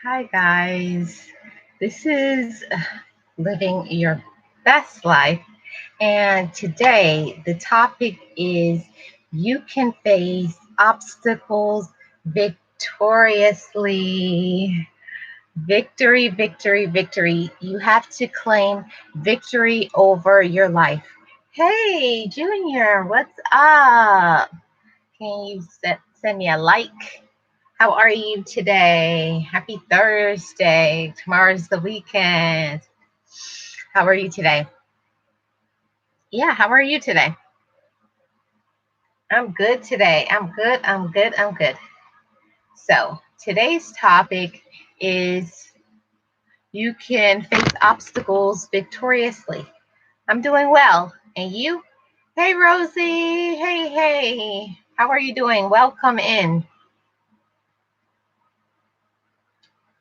Hi, guys. This is Living Your Best Life. And today, the topic is you can face obstacles victoriously. Victory, victory, victory. You have to claim victory over your life. Hey, Junior, what's up? Can you send me a like? How are you today? Happy Thursday. Tomorrow's the weekend. How are you today? Yeah, how are you today? I'm good today. I'm good. I'm good. I'm good. So, today's topic is you can face obstacles victoriously. I'm doing well. And you? Hey, Rosie. Hey, hey. How are you doing? Welcome in.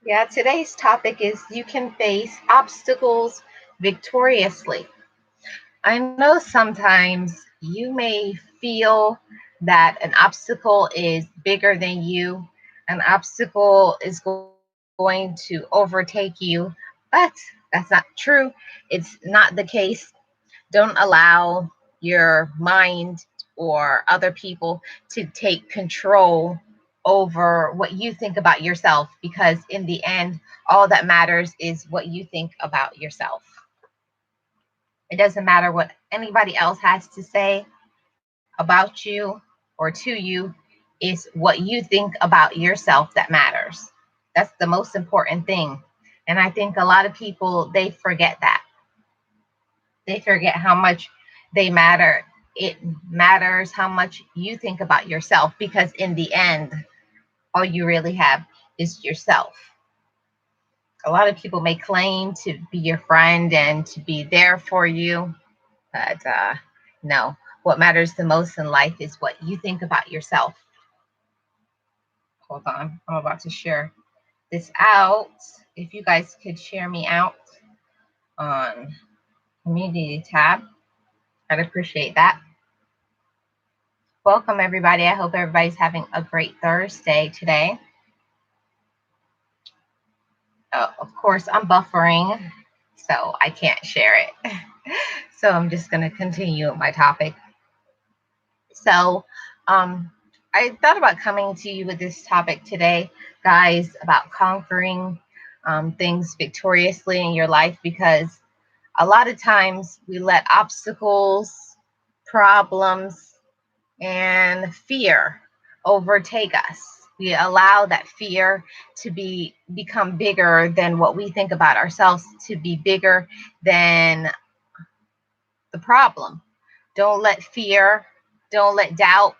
Yeah, today's topic is you can face obstacles victoriously. I know sometimes you may feel that an obstacle is bigger than you, an obstacle is going to overtake you, but that's not true. It's not the case. Don't allow your mind or other people to take control over what you think about yourself, because in the end, all that matters is what you think about yourself. It doesn't matter what anybody else has to say about you or to you. Is what you think about yourself that matters. That's the most important thing. And I think a lot of people, they forget that. They forget how much they matter. It matters how much you think about yourself, because in the end, all you really have is yourself. A lot of people may claim to be your friend and to be there for you, but no, what matters the most in life is what you think about yourself. Hold on, I'm about to share this out. If you guys could share me out on community tab, I'd appreciate that. Welcome, everybody. I hope everybody's having a great Thursday today. Of course, I'm buffering, so I can't share it. So I'm just going to continue my topic. So, I thought about coming to you with this topic today, guys, about conquering things victoriously in your life, because a lot of times we let obstacles, problems, and fear overtake us. We allow that fear to become bigger than what we think about ourselves, to be bigger than the problem. Don't let fear, don't let doubt,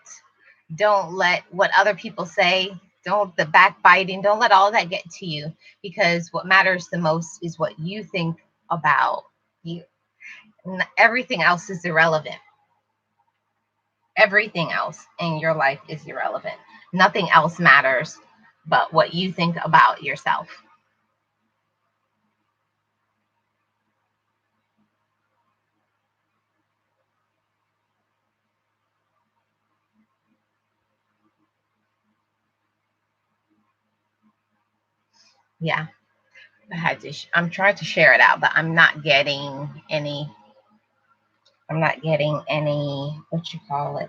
don't let what other people say, don't the backbiting, don't let all that get to you, because what matters the most is what you think about you. Everything else is irrelevant. Everything else in your life is irrelevant. Nothing else matters but what you think about yourself. Yeah, I'm trying to share it out, but I'm not getting any. I'm not getting any. What you call it?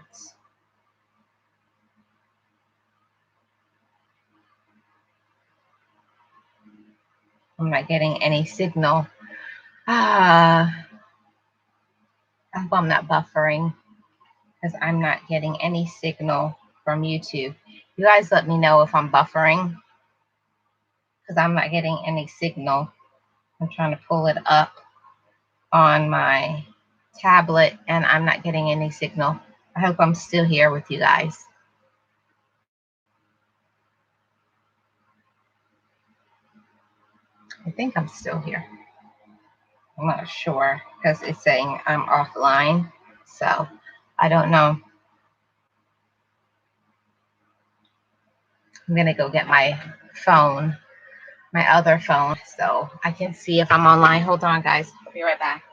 I'm not getting any signal. Ah, I hope I'm not buffering, because I'm not getting any signal from YouTube. You guys let me know if I'm buffering, because I'm not getting any signal. I'm trying to pull it up on my tablet and I'm not getting any signal. I hope I'm still here with you guys. I think I'm still here. I'm not sure because it's saying I'm offline. So I don't know. I'm going to go get my phone, my other phone, so I can see if I'm online. Hold on, guys. I'll be right back.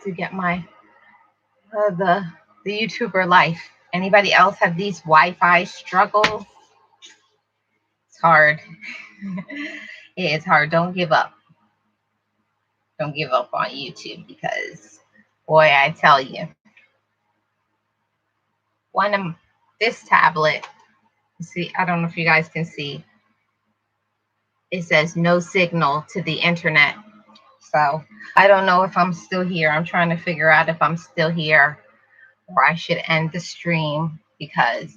to get my the YouTuber life. Anybody else have these Wi-Fi struggles? It's hard. It's hard. Don't give up. Don't give up on YouTube because, boy, I tell you, one of this tablet. See, I don't know if you guys can see. It says no signal to the internet. So I don't know if I'm still here. I'm trying to figure out if I'm still here or I should end the stream because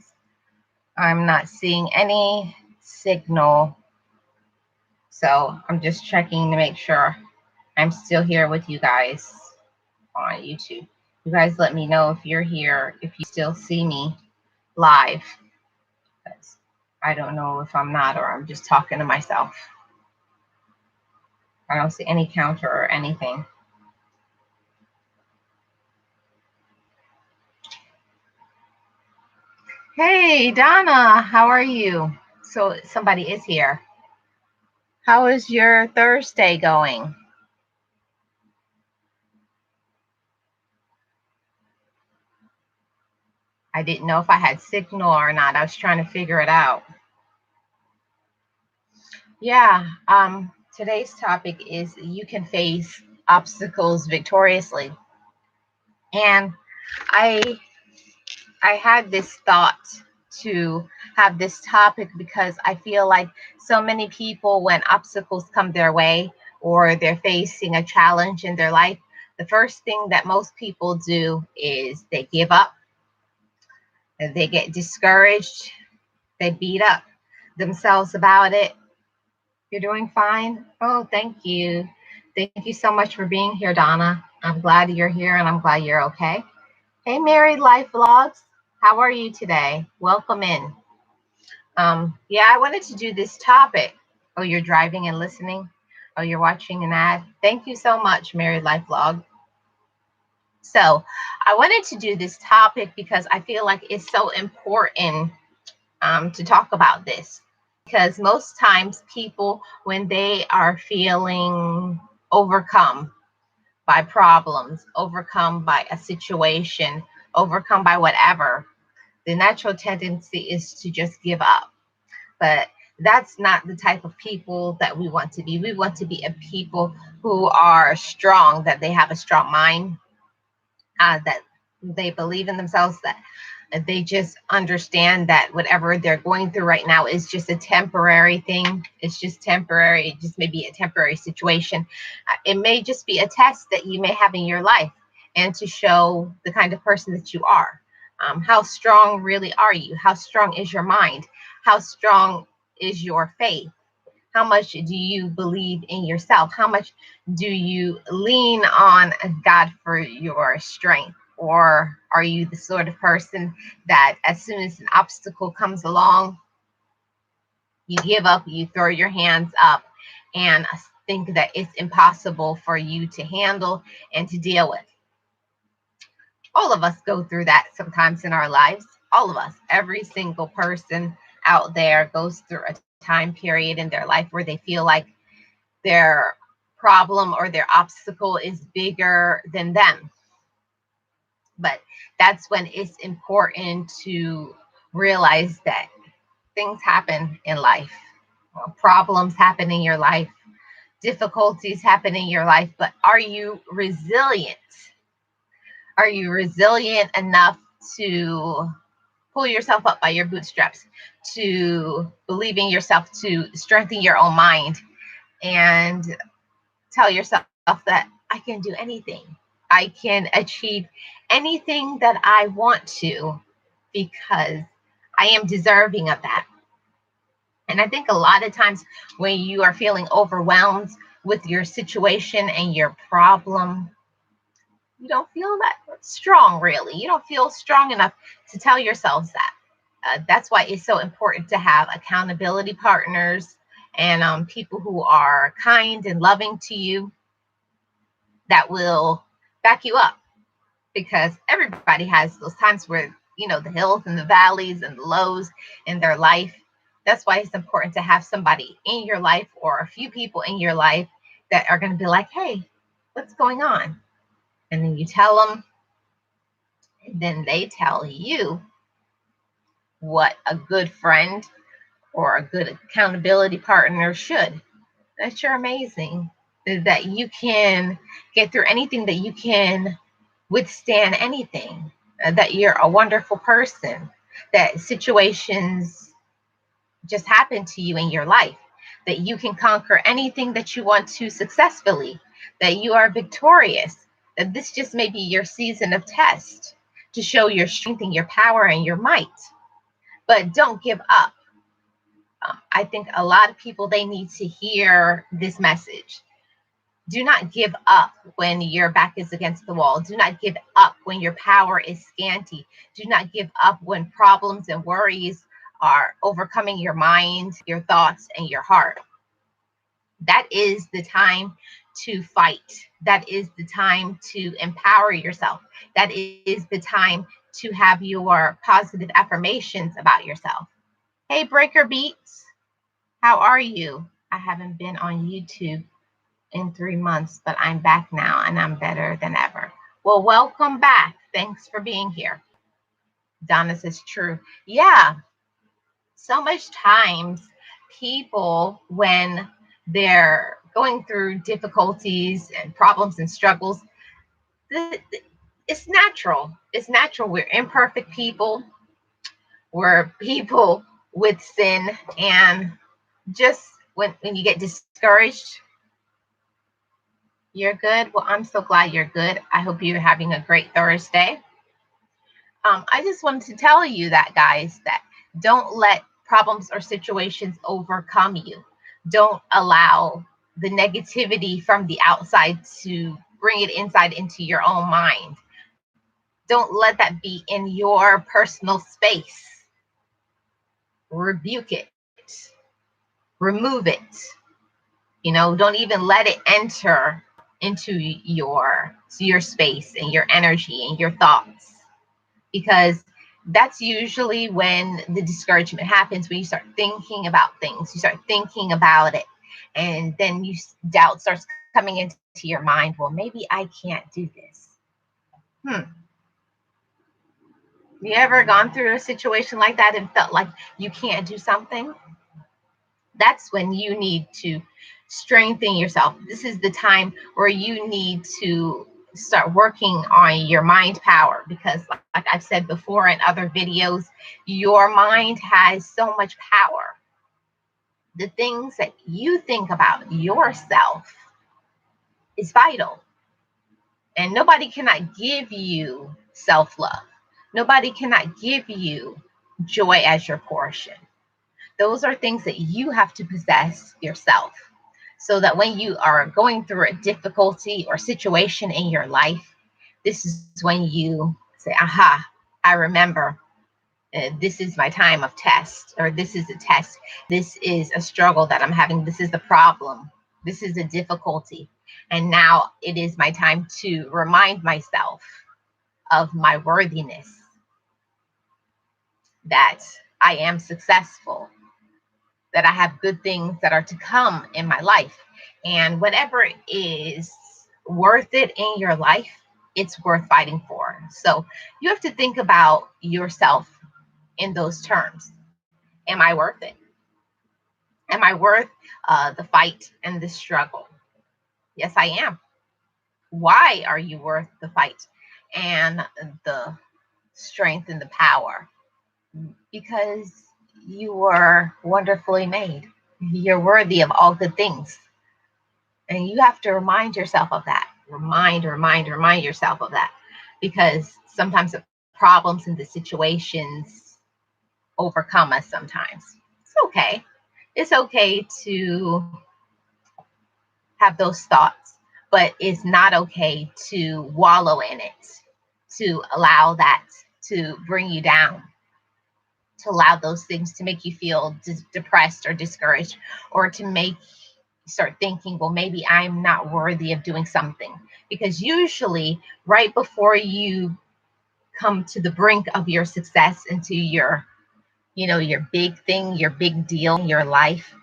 I'm not seeing any signal. So I'm just checking to make sure I'm still here with you guys on YouTube. You guys let me know if you're here, if you still see me live. Because I don't know if I'm not or I'm just talking to myself. I don't see any counter or anything. Hey, Donna, how are you? So somebody is here. How is your Thursday going? I didn't know if I had signal or not. I was trying to figure it out. Yeah, today's topic is you can face obstacles victoriously. And I I had this thought to have this topic because I feel like so many people, when obstacles come their way or they're facing a challenge in their life, the first thing that most people do is they give up, they get discouraged, they beat up themselves about it. You're doing fine. Oh, thank you. Thank you so much for being here, Donna. I'm glad you're here and I'm glad you're okay. Hey, Married Life Vlogs. How are you today? Welcome in. Yeah, I wanted to do this topic. Oh, you're driving and listening. Oh, you're watching an ad. Thank you so much, Married Life Vlog. So I wanted to do this topic because I feel like it's so important to talk about this. Because most times people, when they are feeling overcome by problems, overcome by a situation, overcome by whatever, the natural tendency is to just give up. But that's not the type of people that we want to be. We want to be a people who are strong, that they have a strong mind, that they believe in themselves, that they just understand that whatever they're going through right now is just a temporary thing. It's just temporary. It just may be a temporary situation. It may just be a test that you may have in your life, and to show the kind of person that you are. How strong really are you? How strong is your mind? How strong is your faith? How much do you believe in yourself? How much do you lean on God for your strength? Or are you the sort of person that as soon as an obstacle comes along, you give up, you throw your hands up, and think that it's impossible for you to handle and to deal with? All of us go through that sometimes in our lives. All of us, every single person out there goes through a time period in their life where they feel like their problem or their obstacle is bigger than them. But that's when it's important to realize that things happen in life, problems happen in your life, difficulties happen in your life, but are you resilient? Are you resilient enough to pull yourself up by your bootstraps, to believe in yourself, to strengthen your own mind, and tell yourself that I can do anything. I can achieve anything that I want to because I am deserving of that. And I think a lot of times when you are feeling overwhelmed with your situation and your problem, you don't feel that strong, really. You don't feel strong enough to tell yourselves that. That's why it's so important to have accountability partners and people who are kind and loving to you, that will back you up, because everybody has those times where, the hills and the valleys and the lows in their life. That's why it's important to have somebody in your life, or a few people in your life, that are going to be like, hey, what's going on? And then you tell them, and then they tell you what a good friend or a good accountability partner should. That you're amazing, that you can get through anything, that you can withstand anything, that you're a wonderful person, that situations just happen to you in your life, that you can conquer anything that you want to successfully, that you are victorious, that this just may be your season of test to show your strength and your power and your might. But don't give up. I think a lot of people, they need to hear this message. Do not give up when your back is against the wall. Do not give up when your power is scanty. Do not give up when problems and worries are overcoming your mind, your thoughts, and your heart. That is the time to fight. That is the time to empower yourself. That is the time to have your positive affirmations about yourself. Hey, Breaker Beats, how are you? I haven't been on YouTube in 3 months, but I'm back now and I'm better than ever. Well, welcome back. Thanks for being here. Donna says, true. Yeah, so much times people, when they're going through difficulties and problems and struggles, it's natural. It's natural. We're imperfect people. We're people with sin. And just when you get discouraged, you're good. Well, I'm so glad you're good. I hope you're having a great Thursday. I just wanted to tell you that, guys, that don't let problems or situations overcome you. Don't allow the negativity from the outside to bring it inside into your own mind. Don't let that be in your personal space. Rebuke it, remove it. Don't even let it enter into your space and your energy and your thoughts, because that's usually when the discouragement happens, when you start thinking about things, you start thinking about it, and then doubt starts coming into your mind. Well, maybe I can't do this. You ever gone through a situation like that and felt like you can't do something? That's when you need to strengthen yourself. This is the time where you need to start working on your mind power, because like I've said before in other videos, your mind has so much power. The things that you think about yourself is vital, and nobody cannot give you self-love. Nobody cannot give you joy as your portion. Those are things that you have to possess yourself, so that when you are going through a difficulty or situation in your life, this is when you say, aha, I remember, this is my time of test, or this is a test. This is a struggle that I'm having. This is the problem. This is a difficulty. And now it is my time to remind myself of my worthiness, that I am successful, that I have good things that are to come in my life. And whatever is worth it in your life, it's worth fighting for. So you have to think about yourself in those terms. Am I worth it? Am I worth the fight and the struggle? Yes, I am. Why are you worth the fight and the strength and the power? Because you were wonderfully made. You're worthy of all good things. And you have to remind yourself of that. Remind yourself of that. Because sometimes the problems and the situations overcome us sometimes. It's okay. It's okay to have those thoughts, but it's not okay to wallow in it, to allow that to bring you down, to allow those things to make you feel depressed or discouraged, or to make you start thinking, well, maybe I'm not worthy of doing something. Because usually right before you come to the brink of your success, into your big thing, your big deal in your life,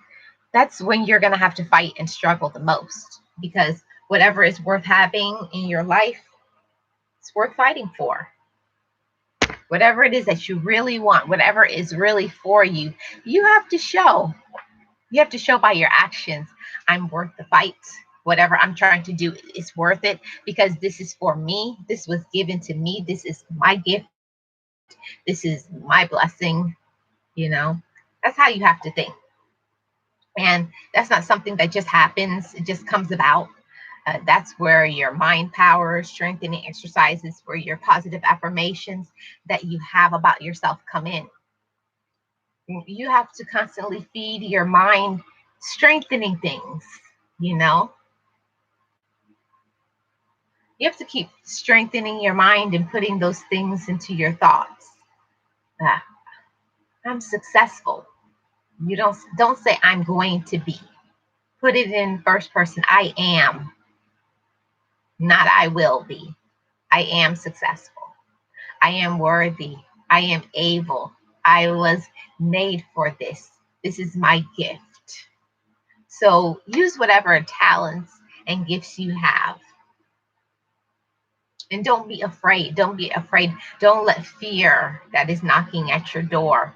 that's when you're going to have to fight and struggle the most. Because whatever is worth having in your life, It's worth fighting for. Whatever it is that you really want, whatever is really for you, you have to show. You have to show by your actions, I'm worth the fight. Whatever I'm trying to do is worth it because this is for me. This was given to me. This is my gift. This is my blessing. You know, that's how you have to think. And that's not something that just happens, it just comes about. That's where your mind power, strengthening exercises, where your positive affirmations that you have about yourself come in. You have to constantly feed your mind strengthening things, you know? You have to keep strengthening your mind and putting those things into your thoughts. Uh, I'm successful. You don't say I'm going to be. Put it in first person. I am, not I will be. I am successful. I am worthy. I am able. I was made for this. This is my gift. So use whatever talents and gifts you have. And don't be afraid. Don't be afraid. Don't let fear that is knocking at your door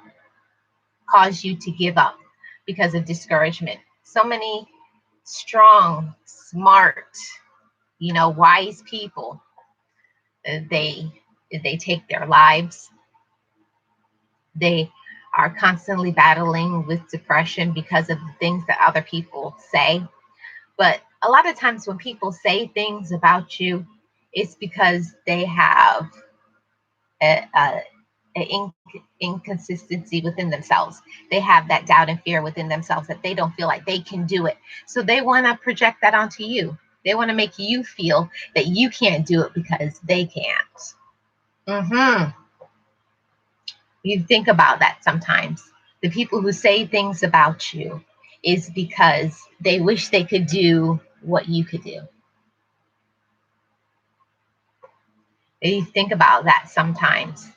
cause you to give up because of discouragement. So many strong, smart, wise people, they take their lives. They are constantly battling with depression because of the things that other people say. But a lot of times when people say things about you, it's because they have an inconsistency within themselves. They have that doubt and fear within themselves that they don't feel like they can do it. So they want to project that onto you. They want to make you feel that you can't do it because they can't. You think about that sometimes. The people who say things about you is because they wish they could do what you could do. You think about that sometimes.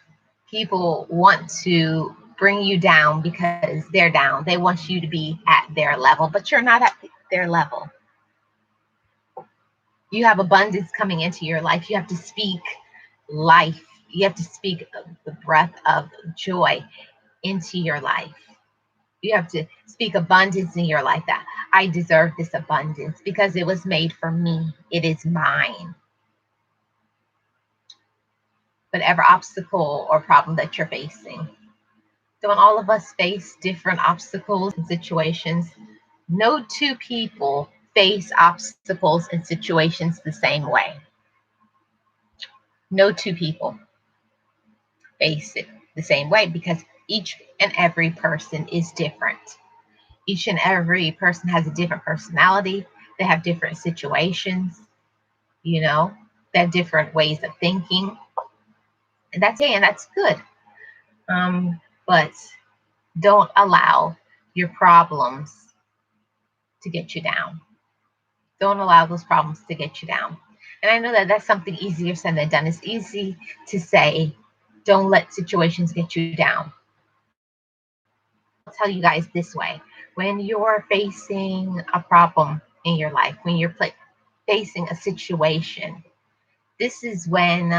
People want to bring you down because they're down. They want you to be at their level, but you're not at their level. You have abundance coming into your life. You have to speak life. You have to speak the breath of joy into your life. You have to speak abundance in your life, that I deserve this abundance because it was made for me. It is mine. Whatever obstacle or problem that you're facing. Don't all of us face different obstacles and situations? No two people face obstacles and situations the same way. No two people face it the same way because each and every person is different. Each and every person has a different personality. They have different situations, they have different ways of thinking. And that's okay, and that's good. But don't allow your problems to get you down. Don't allow those problems to get you down. And I know that that's something easier said than done. It's easy to say, don't let situations get you down. I'll tell you guys this way. When you're facing a problem in your life, when you're facing a situation, this is when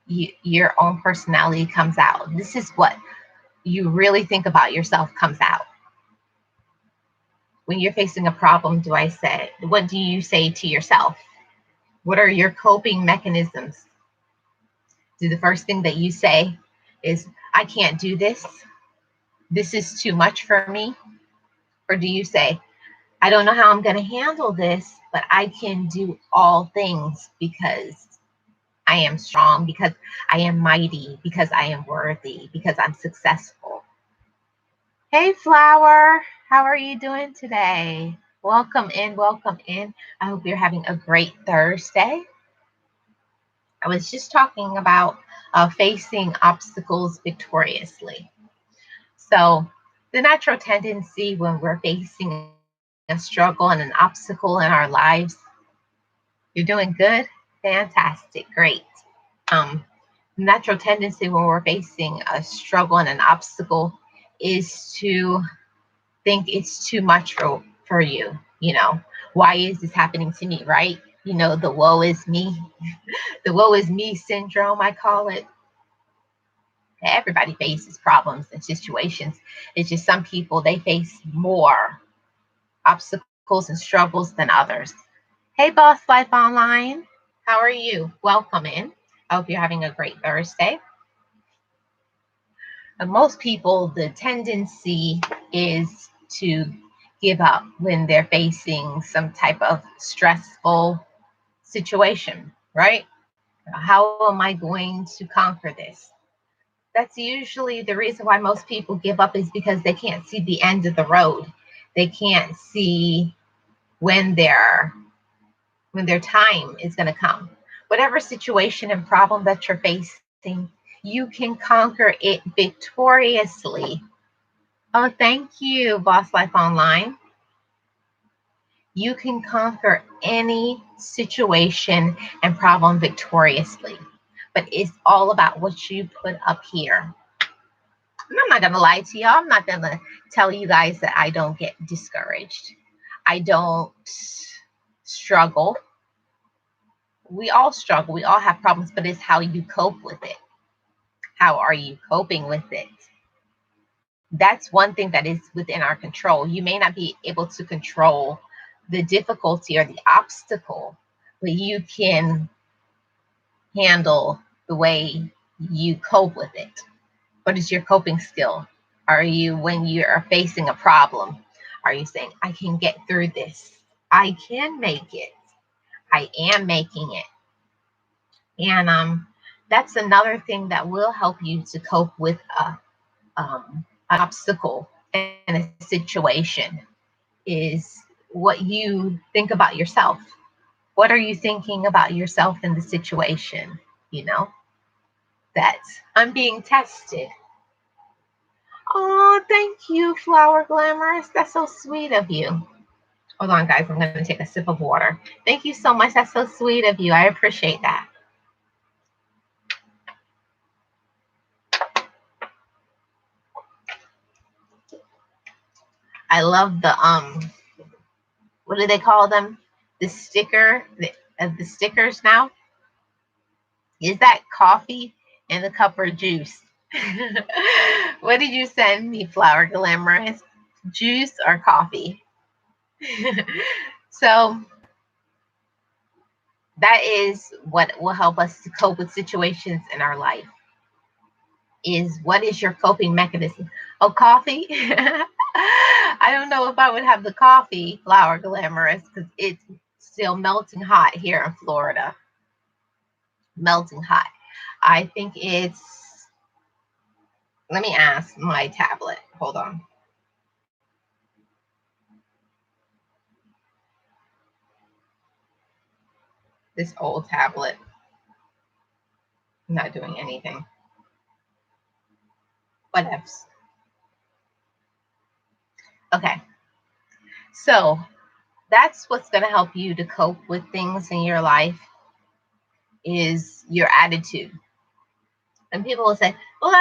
your own personality comes out. This is what you really think about yourself comes out. When you're facing a problem, what do you say to yourself? What are your coping mechanisms? Do the first thing that you say is, I can't do this? This is too much for me? Or do you say, I don't know how I'm going to handle this, but I can do all things because I am strong, because I am mighty, because I am worthy, because I'm successful. Hey, Flower, how are you doing today? Welcome in, welcome in. I hope you're having a great Thursday. I was just talking about facing obstacles victoriously. So the natural tendency when we're facing a struggle and an obstacle in our lives, you're doing good, fantastic, great. Natural tendency when we're facing a struggle and an obstacle is to think it's too much for you. Why is this happening to me, right? The woe is me, the woe is me syndrome, I call it. Everybody faces problems and situations. It's just some people, they face more obstacles and struggles than others. Hey, Boss Life Online. How are you? Welcome in. I hope you're having a great Thursday. Most people, the tendency is to give up when they're facing some type of stressful situation, right? How am I going to conquer this? That's usually the reason why most people give up, is because they can't see the end of the road. They can't see when their time is going to come. Whatever situation and problem that you're facing, you can conquer it victoriously. Oh, thank you, Boss Life Online. You can conquer any situation and problem victoriously, but it's all about what you put up here. And I'm not going to lie to y'all. I'm not going to tell you guys that I don't get discouraged. I don't struggle. We all struggle. We all have problems, but it's how you cope with it. How are you coping with it? That's one thing that is within our control. You may not be able to control the difficulty or the obstacle, but you can handle the way you cope with it. What is your coping skill? Are you, when you are facing a problem, are you saying, I can get through this? I can make it. I am making it. And that's another thing that will help you to cope with an obstacle in a situation, is what you think about yourself. What are you thinking about yourself in the situation? You know, that I'm being tested. Oh, thank you, Flower Glamorous. That's so sweet of you. Hold on, guys. I'm going to take a sip of water. Thank you so much. That's so sweet of you. I appreciate that. I love the what do they call them? The stickers now. Is that coffee in the cup or juice? What did you send me, Flower Glamorous? Juice or coffee? So that is what will help us to cope with situations in our life. Is what is your coping mechanism? Oh, coffee? I don't know if I would have the coffee, Flower Glamorous, because it's still melting hot here in Florida. Melting hot. I think it's, let me ask my tablet. Hold on. This old tablet, not doing anything. Whatevs. Okay. So that's what's going to help you to cope with things in your life, is your attitude. And people will say, well,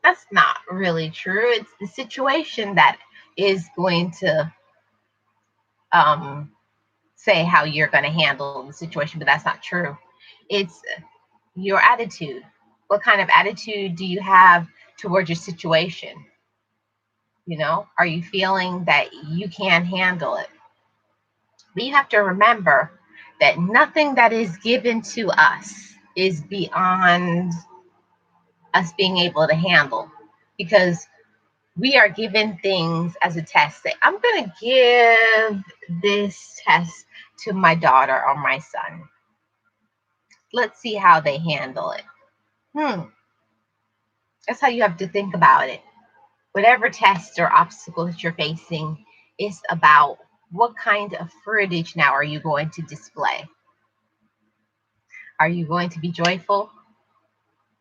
that's not really true. It's the situation that is going to say how you're going to handle the situation, but that's not true. It's your attitude. What kind of attitude do you have towards your situation? Are you feeling that you can handle it? But you have to remember that nothing that is given to us is beyond us being able to handle, because we are given things as a test. Say, I'm going to give this test to my daughter or my son. Let's see how they handle it. That's how you have to think about it. Whatever test or obstacle that you're facing is about, what kind of footage now are you going to display? Are you going to be joyful?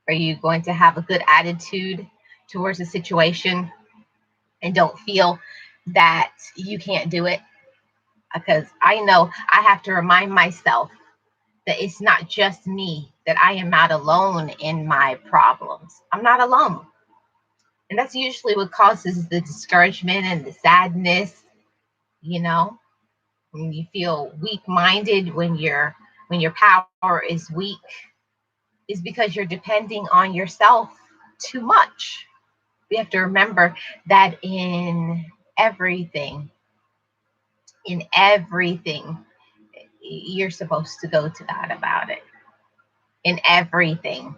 Are you going to have a good attitude towards the situation and don't feel that you can't do it? Because I know I have to remind myself that it's not just me, that I am not alone in my problems. I'm not alone. And that's usually what causes the discouragement and the sadness, when you feel weak minded, when you're when your power is weak, is because you're depending on yourself too much. We have to remember that everything, in everything, you're supposed to go to God about it. In everything,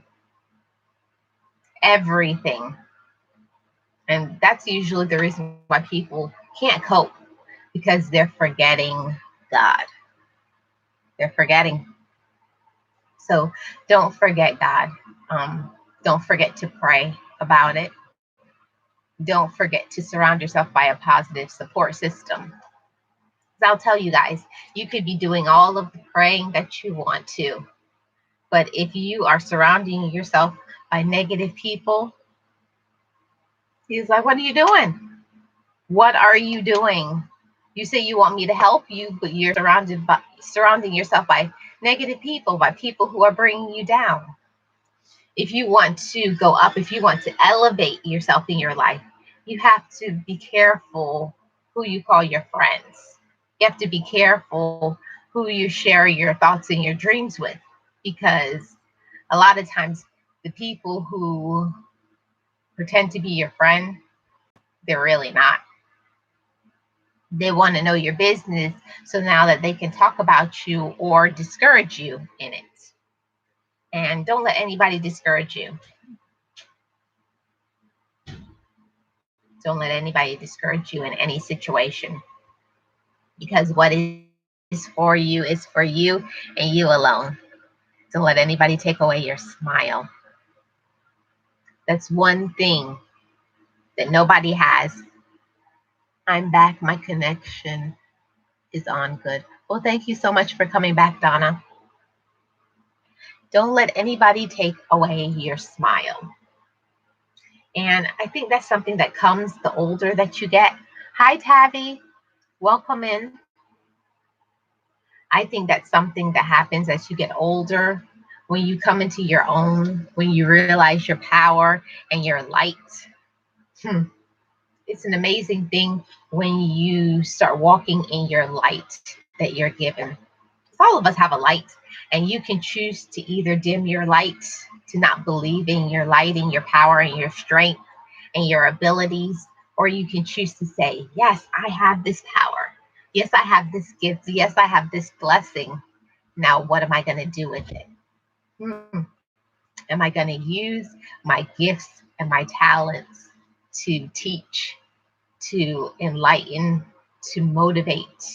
everything. And that's usually the reason why people can't cope, because they're forgetting God. They're forgetting. So don't forget God. Don't forget to pray about it. Don't forget to surround yourself by a positive support system. I'll tell you guys, you could be doing all of the praying that you want to, but if you are surrounding yourself by negative people, he's like, what are you doing? What are you doing? You say you want me to help you, but you're surrounding yourself by negative people, by people who are bringing you down. If you want to go up, if you want to elevate yourself in your life, you have to be careful who you call your friends. You have to be careful who you share your thoughts and your dreams with, because a lot of times the people who pretend to be your friend, they're really not. They want to know your business so now that they can talk about you or discourage you in it. And don't let anybody discourage you. Don't let anybody discourage you in any situation, because what is for you is for you and you alone. Don't let anybody take away your smile. That's one thing that nobody has. I'm back. My connection is on good. Well, thank you so much for coming back, Donna. Don't let anybody take away your smile. And I think that's something that comes the older that you get. Hi, Tavi. Welcome in. I think that's something that happens as you get older, when you come into your own, when you realize your power and your light. It's an amazing thing when you start walking in your light that you're given. All of us have a light, and you can choose to either dim your light, to not believe in your light and your power and your strength and your abilities, or you can choose to say, yes, I have this power. Yes, I have this gift. Yes, I have this blessing. Now, what am I going to do with it? Am I going to use my gifts and my talents to teach, to enlighten, to motivate,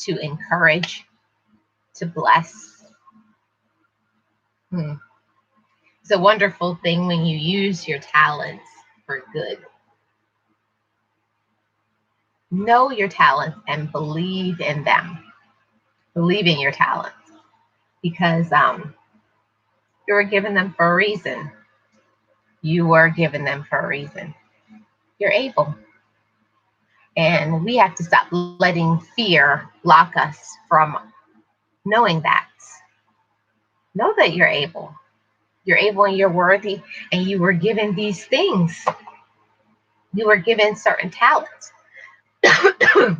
to encourage, to bless? It's a wonderful thing when you use your talents for good. Know your talents and believe in them. Believe in your talents, because you were given them for a reason. You were given them for a reason. You're able. And we have to stop letting fear block us from knowing that. Know that you're able. You're able and you're worthy, and you were given these things. You were given certain talents. Hold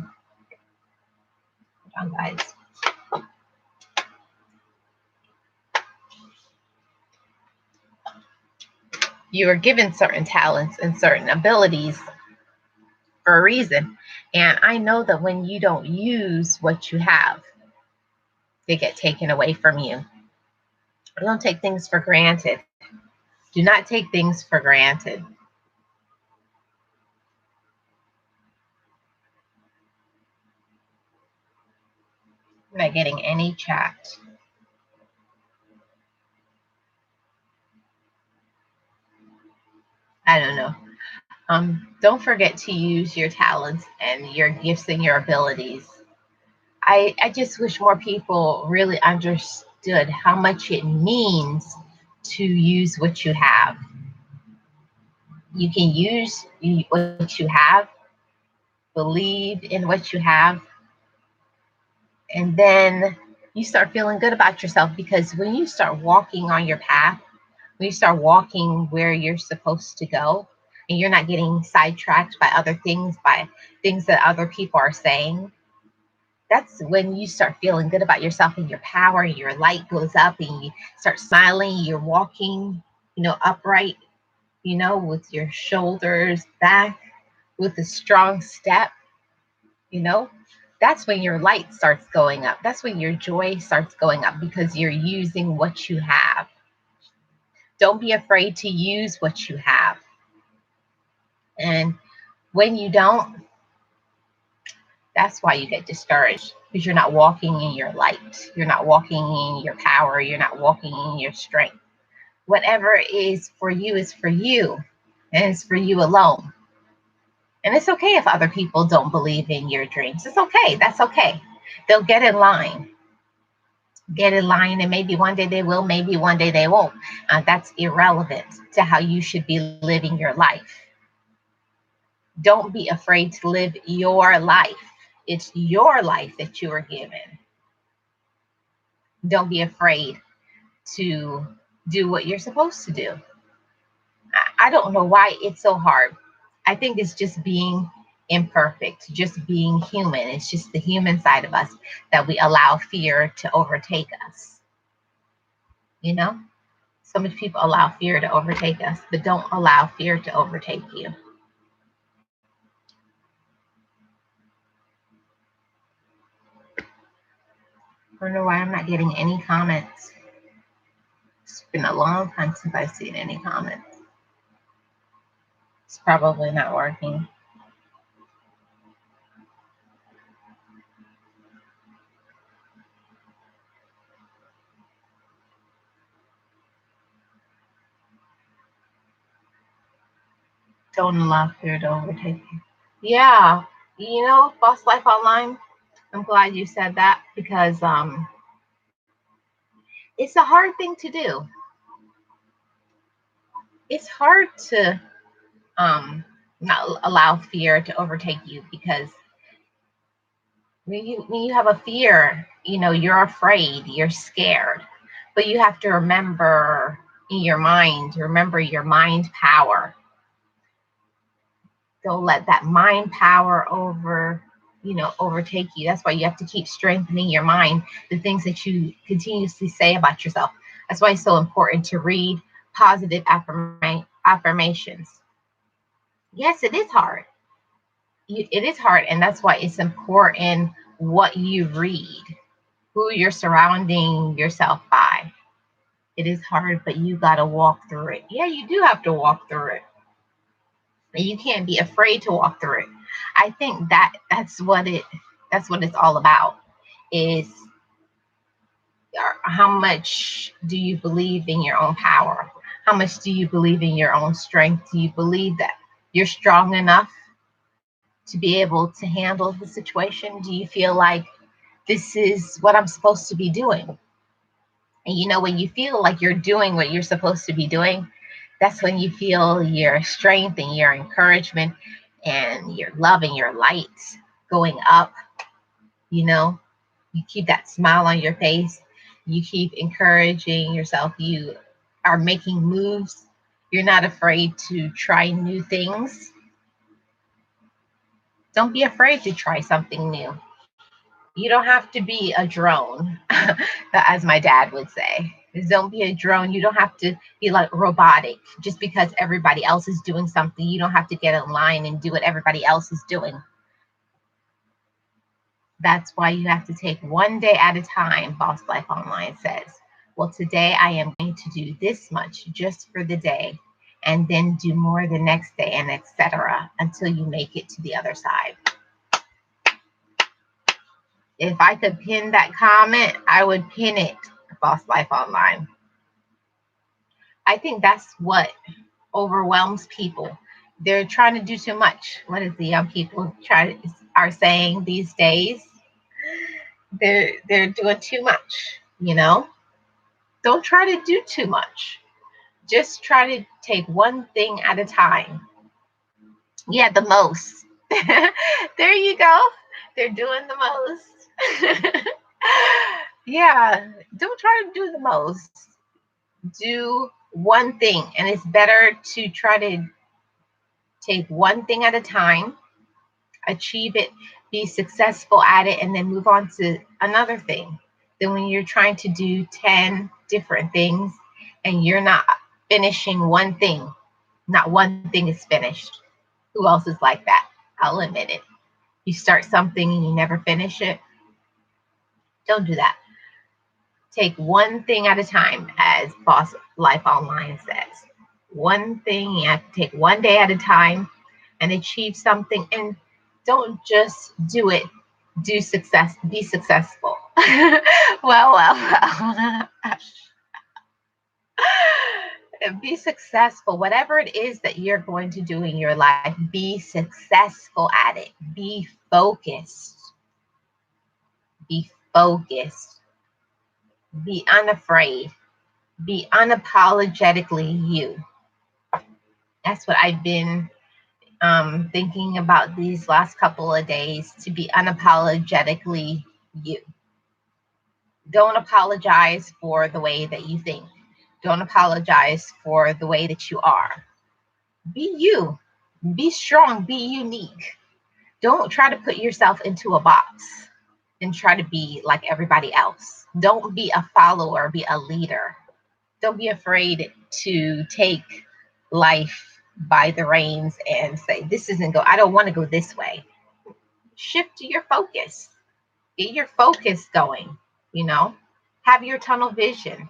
on, guys. You were given certain talents and certain abilities for a reason. And I know that when you don't use what you have, they get taken away from you. Don't take things for granted. Do not take things for granted. I'm not getting any chat. I don't know. Don't forget to use your talents and your gifts and your abilities. I just wish more people really understood how much it means to use what you have. You can use what you have, believe in what you have, and then you start feeling good about yourself, because when you start walking on your path, when you start walking where you're supposed to go, and you're not getting sidetracked by other things, by things that other people are saying, That's when you start feeling good about yourself and your power, and your light goes up and you start smiling. You're walking, upright, with your shoulders back, with a strong step, you know. That's when your light starts going up. That's when your joy starts going up because you're using what you have. Don't be afraid to use what you have. And when you don't, that's why you get discouraged, because you're not walking in your light. You're not walking in your power. You're not walking in your strength. Whatever is for you, and it's for you alone. And it's okay if other people don't believe in your dreams. It's okay. That's okay. They'll get in line. Get in line, and maybe one day they will, maybe one day they won't. That's irrelevant to how you should be living your life. Don't be afraid to live your life. It's your life that you are given. Don't be afraid to do what you're supposed to do. I don't know why it's so hard. I think it's just being imperfect, just being human. It's just the human side of us that we allow fear to overtake us. You know, so many people allow fear to overtake us, but don't allow fear to overtake you. I don't know why I'm not getting any comments. It's been a long time since I've seen any comments. It's probably not working. Don't allow fear to overtake you. Yeah, Boss Life Online. I'm glad you said that because it's a hard thing to do. It's hard to not allow fear to overtake you, because when you have a fear, you're afraid, you're scared, but you have to remember in your mind, remember your mind power. Don't let that mind power overtake you. That's why you have to keep strengthening your mind, the things that you continuously say about yourself. That's why it's so important to read positive affirmations. Yes, it is hard. It is hard, and that's why it's important what you read, who you're surrounding yourself by. It is hard, but you got to walk through it. Yeah, you do have to walk through it. And you can't be afraid to walk through it. I think that's what it's all about, is how much do you believe in your own power? How much do you believe in your own strength? Do you believe that you're strong enough to be able to handle the situation? Do you feel like this is what I'm supposed to be doing? And when you feel like you're doing what you're supposed to be doing, that's when you feel your strength and your encouragement and your love and your light going up. You keep that smile on your face. You keep encouraging yourself. You are making moves. You're not afraid to try new things. Don't be afraid to try something new. You don't have to be a drone, as my dad would say. Don't be a drone. You don't have to be like robotic. Just because everybody else is doing something, you don't have to get in line and do what everybody else is doing. That's why you have to take one day at a time, Boss Life Online says. Well, today I am going to do this much just for the day, and then do more the next day, and etc., until you make it to the other side. If I could pin that comment, I would pin it, Boss Life Online. I think that's what overwhelms people. They're trying to do too much. What is the young people are saying these days? They're doing too much. Don't try to do too much. Just try to take one thing at a time. Yeah, the most. There you go. They're doing the most. Yeah, don't try to do the most. Do one thing, and it's better to try to take one thing at a time, achieve it, be successful at it, and then move on to another thing. Then when you're trying to do 10 different things and you're not finishing one thing, not one thing is finished. Who else is like that? I'll admit it. You start something and you never finish it. Don't do that. Take one thing at a time, as Boss Life Online says. One thing, you have to take one day at a time and achieve something. And don't just do it. Do success. Be successful. well. Be successful. Whatever it is that you're going to do in your life, be successful at it. Be focused. Be focused. Be unafraid. Be unapologetically you. That's what I've been thinking about these last couple of days, to be unapologetically you. Don't apologize for the way that you think. Don't apologize for the way that you are. Be you. Be strong. Be unique. Don't try to put yourself into a box and try to be like everybody else. Don't be a follower. Be a leader. Don't be afraid to take life by the reins and say, this isn't I don't want to go this way. Shift to your focus. Get your focus going, have your tunnel vision.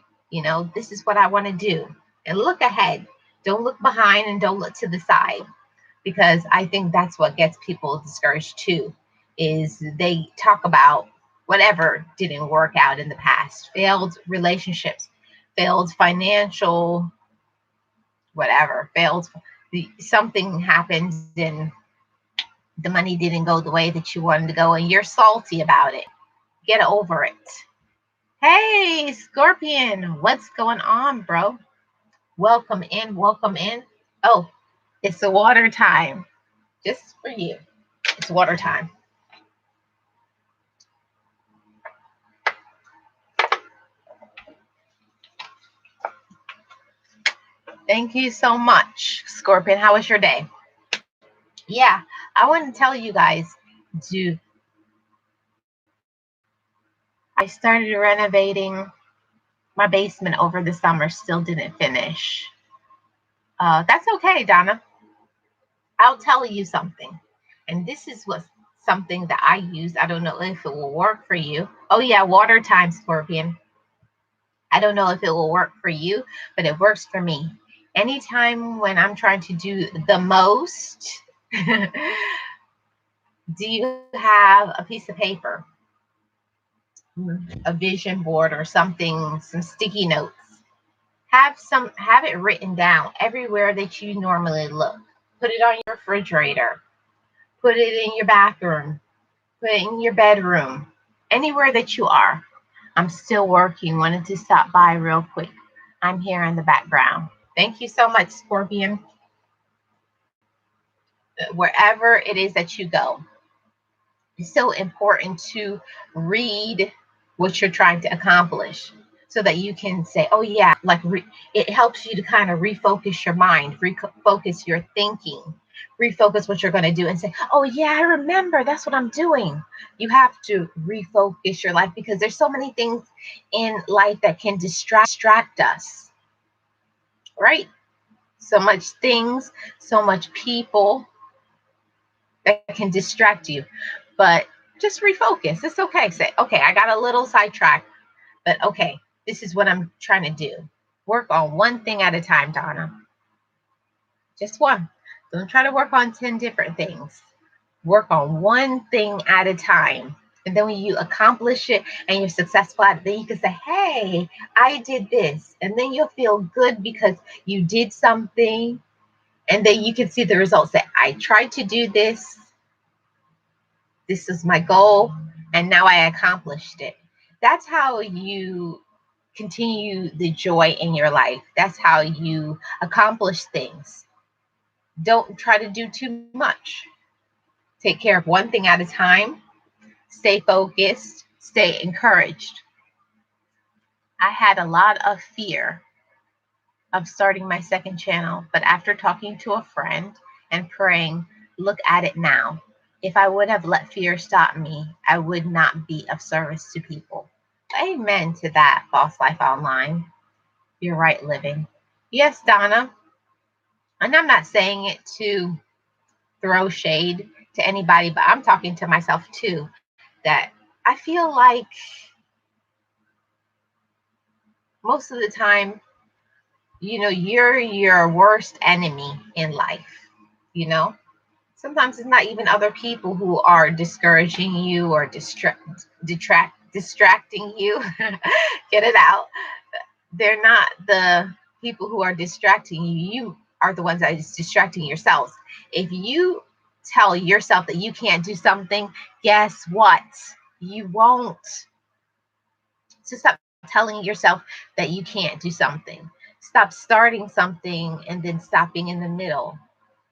This is what I want to do. And look ahead. Don't look behind and don't look to the side, because I think that's what gets people discouraged too, is they talk about whatever didn't work out in the past, failed relationships, failed financial, whatever, something happened and the money didn't go the way that you wanted to go and you're salty about it. Get over it. Hey, Scorpion, what's going on, bro? Welcome in, welcome in. Oh, it's the water time. Just for you. It's water time. Thank you so much, Scorpion. How was your day? Yeah, I want to tell you guys, I started renovating my basement over the summer, still didn't finish. That's okay, Donna. I'll tell you something. And this is something that I use. I don't know if it will work for you. Oh, yeah, water time, Scorpion. I don't know if it will work for you, but it works for me. Anytime when I'm trying to do the most, do you have a piece of paper, a vision board or something, some sticky notes? Have it written down everywhere that you normally look. Put it on your refrigerator. Put it in your bathroom. Put it in your bedroom. Anywhere that you are. I'm still working. Wanted to stop by real quick. I'm here in the background. Thank you so much, Scorpion. Wherever it is that you go, it's so important to read what you're trying to accomplish so that you can say, oh, yeah, it helps you to kind of refocus your mind, refocus your thinking, refocus what you're going to do and say, oh, yeah, I remember. That's what I'm doing. You have to refocus your life because there's so many things in life that can distract us, right? So much things, so much people that can distract you. But just refocus. It's okay. Say, okay, I got a little sidetracked, but okay, this is what I'm trying to do. Work on one thing at a time, Donna. Just one. Don't try to work on 10 different things. Work on one thing at a time. And then when you accomplish it and you're successful at it, then you can say, hey, I did this. And then you'll feel good because you did something. And then you can see the results. Say, I tried to do this. This is my goal. And now I accomplished it. That's how you continue the joy in your life. That's how you accomplish things. Don't try to do too much. Take care of one thing at a time. Stay focused. Stay encouraged. I had a lot of fear of starting my second channel, but after talking to a friend and praying, look at it now. If I would have let fear stop me, I would not be of service to people. Amen to that, Boss Life Online. You're right, living. Yes, Donna. And I'm not saying it to throw shade to anybody, but I'm talking to myself too. That I feel like most of the time, you're your worst enemy in life. You know, sometimes it's not even other people who are discouraging you or distracting you. Get it out. They're not the people who are distracting you. You are the ones that is distracting yourselves. If you tell yourself that you can't do something, guess what? You won't. So stop telling yourself that you can't do something. Stop starting something and then stopping in the middle.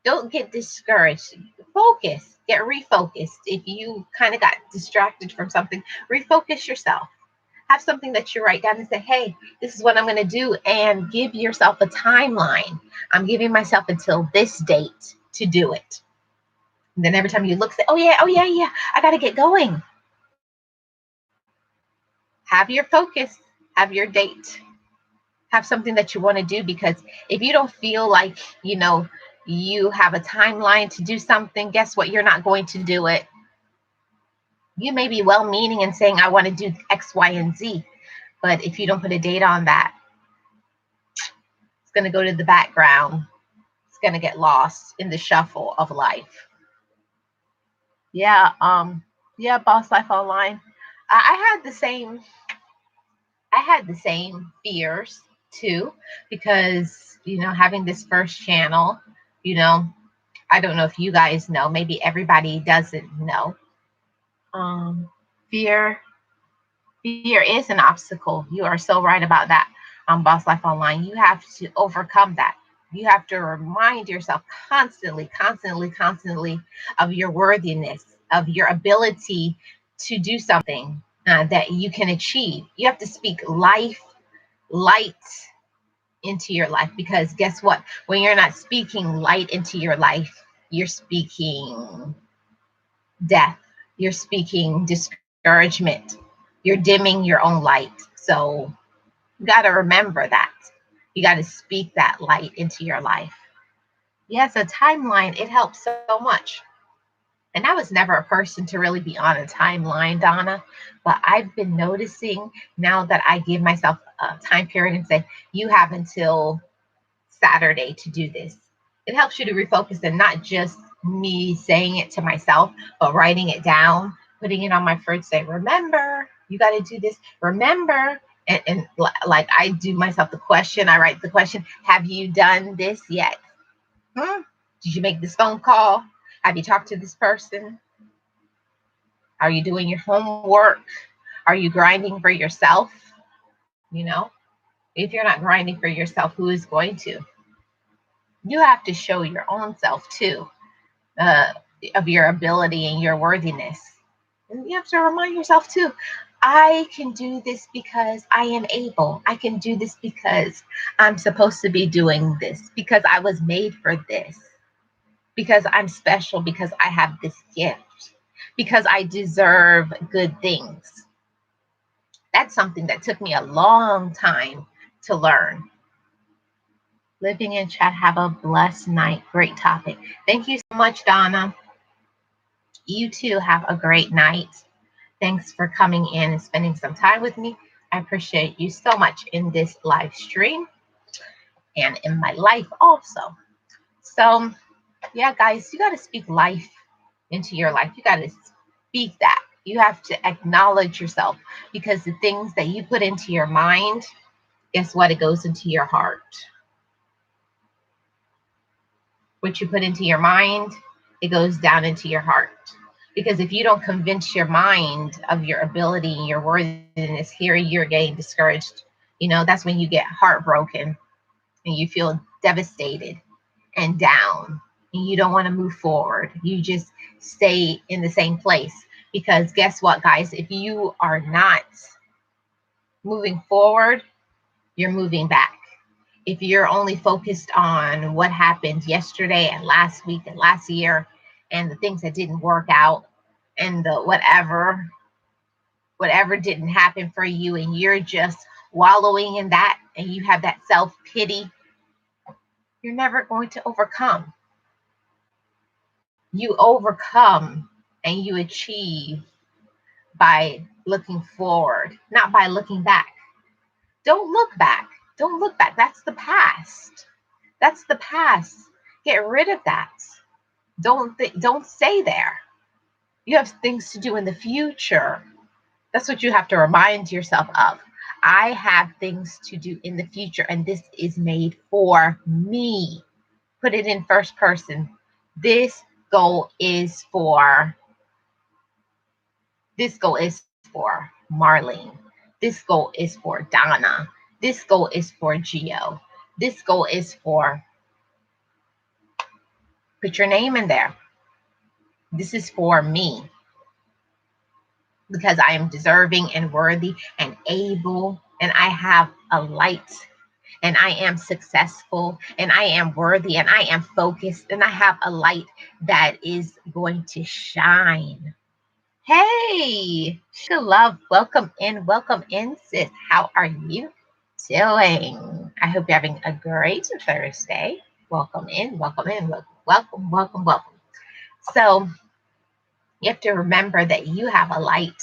Don't get discouraged. Focus. Get refocused. If you kind of got distracted from something, refocus yourself. Have something that you write down and say, hey, this is what I'm going to do. And give yourself a timeline. I'm giving myself until this date to do it. And then every time you look, say, oh, yeah, I got to get going. Have your focus. Have your date. Have something that you want to do, because if you don't feel like, you have a timeline to do something, guess what? You're not going to do it. You may be well meaning and saying, I want to do X, Y, and Z. But if you don't put a date on that, it's going to go to the background. It's going to get lost in the shuffle of life. Yeah, Boss Life Online. I had the same fears too, because having this first channel, you know, I don't know if you guys know, maybe everybody doesn't know. Um, fear, fear is an obstacle. You are so right about that. Boss Life Online, you have to overcome that. You have to remind yourself constantly of your worthiness, of your ability to do something that you can achieve. You have to speak light into your life, because guess what? When you're not speaking light into your life, you're speaking death. You're speaking discouragement. You're dimming your own light. So you got to remember that. You got to speak that light into your life. Yes, a timeline, it helps so much. And I was never a person to really be on a timeline, Donna, but I've been noticing now that I give myself a time period and say, you have until Saturday to do this. It helps you to refocus, and not just me saying it to myself, but writing it down, putting it on my fridge, say, remember, you got to do this. Remember. And like I do myself the question, I write the question, have you done this yet? Did you make this phone call? Have you talked to this person? Are you doing your homework? Are you grinding for yourself? If you're not grinding for yourself, who is going to? You have to show your own self too, uh, of your ability and your worthiness. And you have to remind yourself too, I can do this because I am able. I can do this because I'm supposed to be doing this, because I was made for this, because I'm special, because I have this gift, because I deserve good things. That's something that took me a long time to learn. Living in chat, have a blessed night. Great topic. Thank you so much, Donna. You too have a great night. Thanks for coming in and spending some time with me. I appreciate you so much in this live stream and in my life also. So, yeah, guys, you got to speak life into your life. You got to speak that. You have to acknowledge yourself, because the things that you put into your mind, guess what? It goes into your heart. What you put into your mind, it goes down into your heart. Because if you don't convince your mind of your ability and your worthiness, here you're getting discouraged. That's when you get heartbroken and you feel devastated and down, and you don't want to move forward. You just stay in the same place. Because guess what, guys? If you are not moving forward, you're moving back. If you're only focused on what happened yesterday and last week and last year, and the things that didn't work out and the whatever didn't happen for you, and you're just wallowing in that and you have that self-pity, you're never going to overcome. You overcome and you achieve by looking forward, not by looking back. Don't look back. Don't look back. That's the past. That's the past. Get rid of that. Don't stay there. You have things to do in the future. That's what you have to remind yourself of. I have things to do in the future, and this is made for me. Put it in first person. This goal is for Marlene. This goal is for Donna. This goal is for Gio. This goal is for, put your name in there. This is for me, because I am deserving and worthy and able, and I have a light, and I am successful, and I am worthy, and I am focused, and I have a light that is going to shine. Hey, Sugar Love, welcome in, sis. How are you doing? I hope you're having a great Thursday. Welcome in, welcome. So you have to remember that you have a light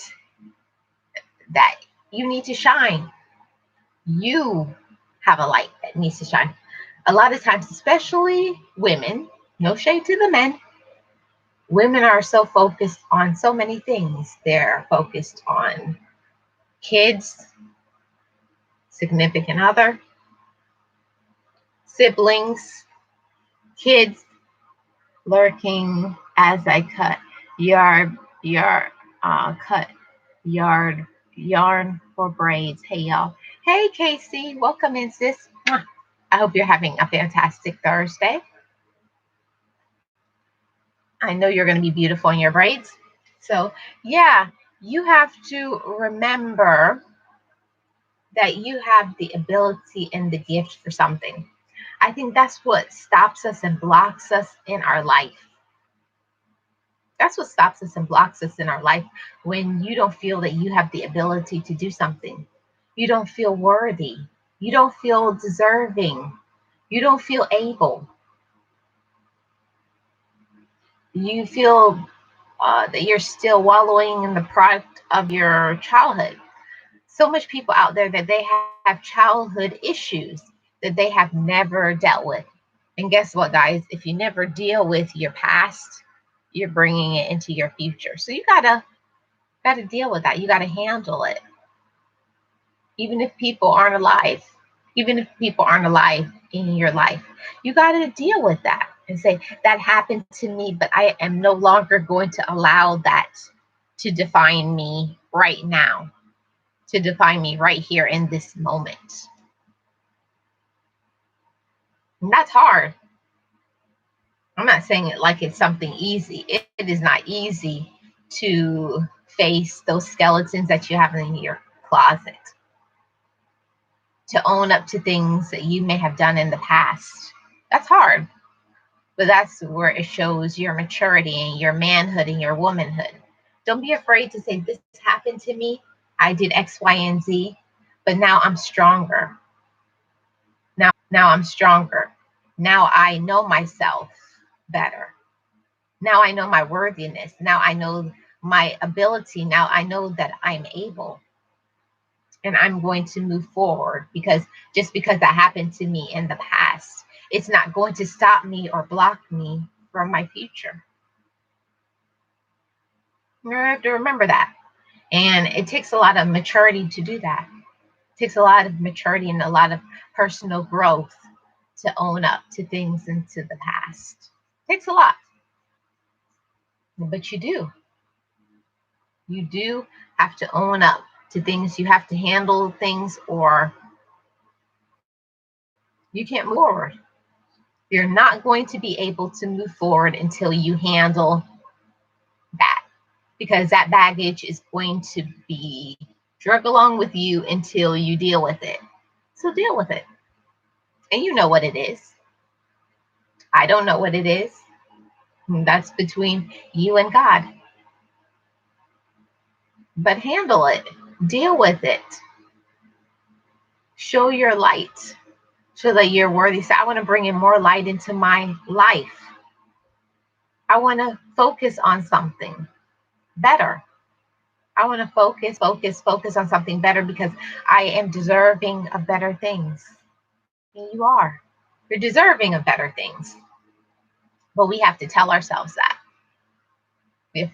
that you need to shine. You have a light that needs to shine. A lot of times, especially women, no shade to the men, women are so focused on so many things. They're focused on kids, significant other, siblings, kids, lurking as I cut cut yard yarn for braids. Hey y'all. Hey Casey, welcome in, sis. I hope you're having a fantastic Thursday. I know you're going to be beautiful in your braids. So yeah, you have to remember that you have the ability and the gift for something. I think that's what stops us and blocks us in our life. That's what stops us and blocks us in our life, when you don't feel that you have the ability to do something. You don't feel worthy. You don't feel deserving. You don't feel able. You feel that you're still wallowing in the product of your childhood. So much people out there that they have childhood issues that they have never dealt with. And guess what, guys? If you never deal with your past, you're bringing it into your future. So you gotta deal with that. You gotta handle it. Even if people aren't alive, in your life, you gotta deal with that and say, that happened to me, but I am no longer going to allow that to define me right now, to define me right here in this moment. And that's hard. I'm not saying it like it's something easy. It is not easy to face those skeletons that you have in your closet, to own up to things that you may have done in the past. That's hard, but that's where it shows your maturity and your manhood and your womanhood. Don't be afraid to say, this happened to me. I did X, Y, and Z, but now I'm stronger. Now I'm stronger. Now I know myself better. Now I know my worthiness. Now I know my ability. Now I know that I'm able. And I'm going to move forward, because just because that happened to me in the past, it's not going to stop me or block me from my future. You have to remember that. And it takes a lot of maturity to do that. It takes a lot of maturity and a lot of personal growth to own up to things into the past. It takes a lot. But you do. You do have to own up to things. You have to handle things, or you can't move forward. You're not going to be able to move forward until you handle that, because that baggage is going to be drug along with you until you deal with it. So deal with it. And you know what it is. I don't know what it is. And that's between you and God. But handle it, deal with it, show your light, so that you're worthy. So I want to bring in more light into my life. I want to focus on something better. I want to focus on something better because I am deserving of better things. And you are. You're deserving of better things. But we have to tell ourselves that.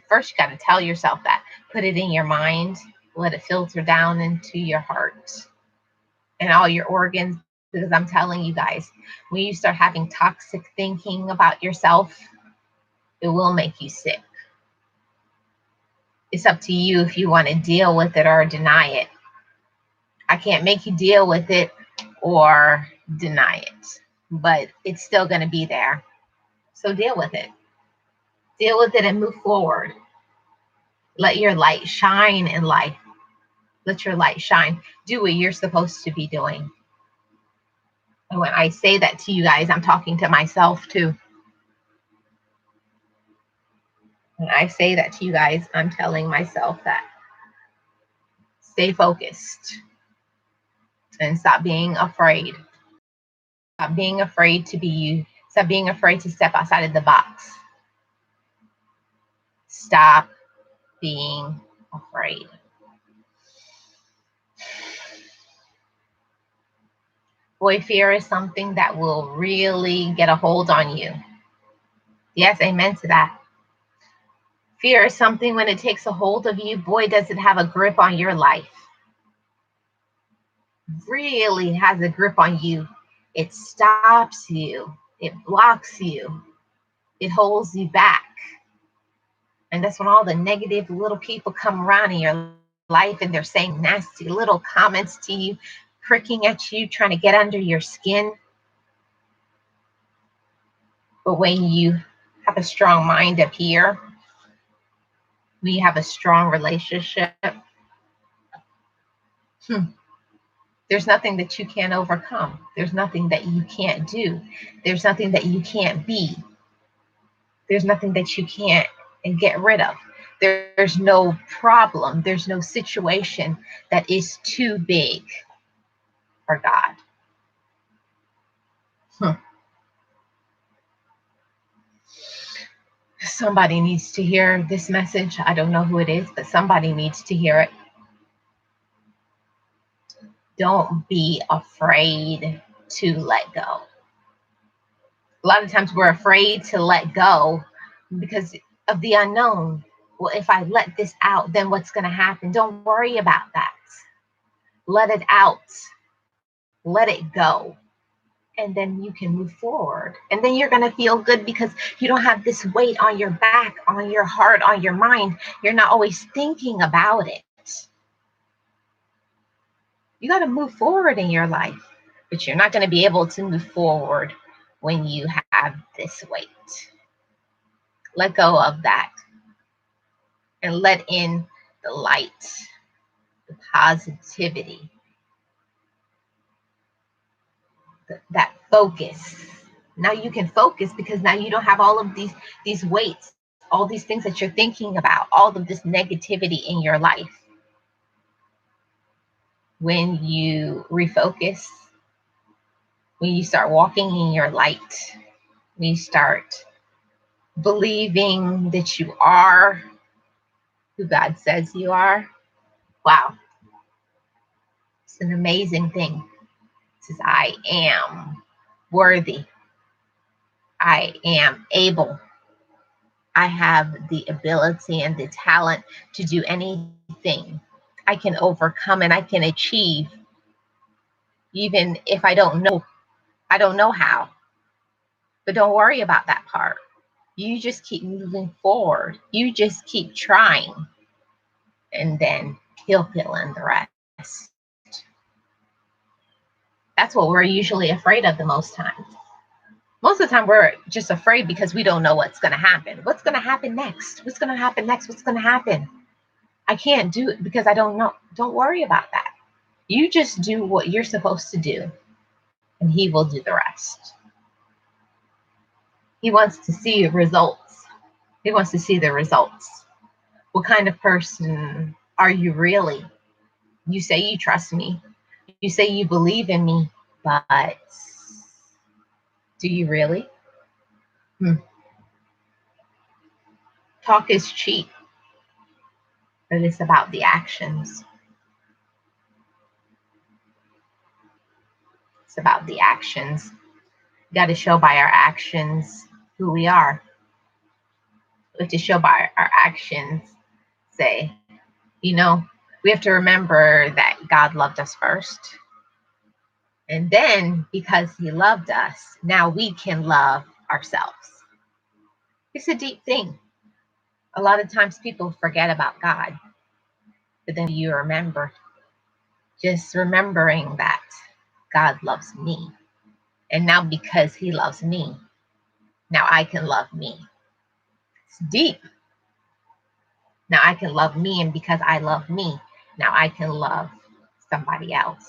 First, you got to tell yourself that. Put it in your mind. Let it filter down into your heart and all your organs. Because I'm telling you guys, when you start having toxic thinking about yourself, it will make you sick. It's up to you if you want to deal with it or deny it. I can't make you deal with it or deny it, but it's still going to be there. So deal with it. Deal with it and move forward. Let your light shine in life. Let your light shine. Do what you're supposed to be doing. And when I say that to you guys, I'm talking to myself too. When I say that to you guys, I'm telling myself that. Stay focused and stop being afraid. Stop being afraid to be you. Stop being afraid to step outside of the box. Stop being afraid. Boy, fear is something that will really get a hold on you. Yes, amen to that. Fear is something when it takes a hold of you, boy, does it have a grip on your life. Really has a grip on you. It stops you. It blocks you. It holds you back. And that's when all the negative little people come around in your life and they're saying nasty little comments to you, pricking at you, trying to get under your skin. But when you have a strong mind up here, when you have a strong relationship, there's nothing that you can't overcome. There's nothing that you can't do. There's nothing that you can't be. There's nothing that you can't get rid of. There's no problem. There's no situation that is too big for God. Somebody needs to hear this message. I don't know who it is, but somebody needs to hear it. Don't be afraid to let go. A lot of times we're afraid to let go because of the unknown. Well, if I let this out, then what's going to happen? Don't worry about that. Let it out. Let it go. And then you can move forward. And then you're going to feel good because you don't have this weight on your back, on your heart, on your mind. You're not always thinking about it. You got to move forward in your life, but you're not going to be able to move forward when you have this weight. Let go of that and let in the light, the positivity, that focus. Now you can focus because now you don't have all of these weights, all these things that you're thinking about, all of this negativity in your life. When you refocus, when you start walking in your light, when you start believing that you are who God says you are, wow, it's an amazing thing. It says, I am worthy. I am able. I have the ability and the talent to do anything. I can overcome and I can achieve, even if I don't know how. But don't worry about that part. You just keep moving forward. You just keep trying. And then he'll fill in the rest. That's what we're usually afraid of the most times. Most of the time, we're just afraid because we don't know what's going to happen. What's going to happen next? What's going to happen next? What's going to happen? I can't do it because I don't know. Don't worry about that. You just do what you're supposed to do, and he will do the rest. He wants to see results. He wants to see the results. What kind of person are you really? You say you trust me. You say you believe in me, but do you really? Hmm. Talk is cheap, but it's about the actions. It's about the actions. We got to show by our actions who we are. We have to show by our actions, say, we have to remember that God loved us first. And then, because He loved us, now we can love ourselves. It's a deep thing. A lot of times people forget about God, but then you remember, just remembering that God loves me. And now, because He loves me, now I can love me. It's deep. Now I can love me, and because I love me, now I can love somebody else.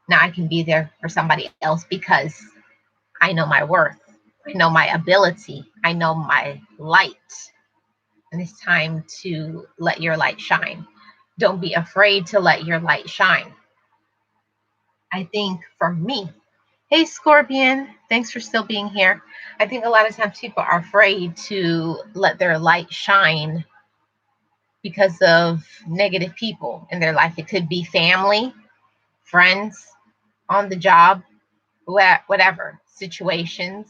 Now I can be there for somebody else because I know my worth. I know my ability. I know my light. And it's time to let your light shine. Don't be afraid to let your light shine. I think for me, hey Scorpion, thanks for still being here. I think a lot of times people are afraid to let their light shine because of negative people in their life. It could be family, friends, on the job, whatever situations.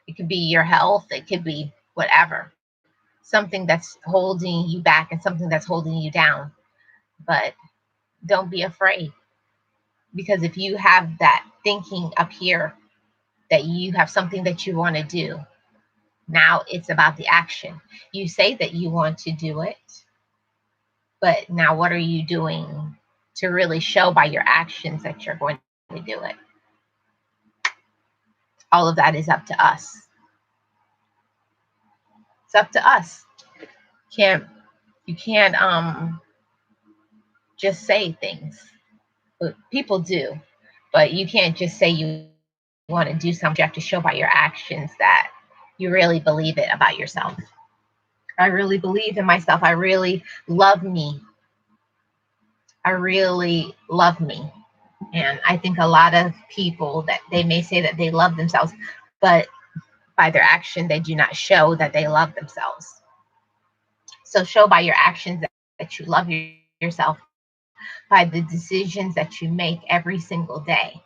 It could be your health, it could be whatever. Something that's holding you back and something that's holding you down. But don't be afraid, because if you have that thinking up here that you have something that you want to do, now it's about the action. You say that you want to do it, but now what are you doing to really show by your actions that you're going to do it? All of that is up to us. It's up to us. You can't just say things. But people do. But you can't just say you want to do something. You have to show by your actions that you really believe it about yourself. I really believe in myself. I really love me. I really love me. And I think a lot of people, that they may say that they love themselves, but by their action, they do not show that they love themselves. So show by your actions that you love yourself, by the decisions that you make every single day.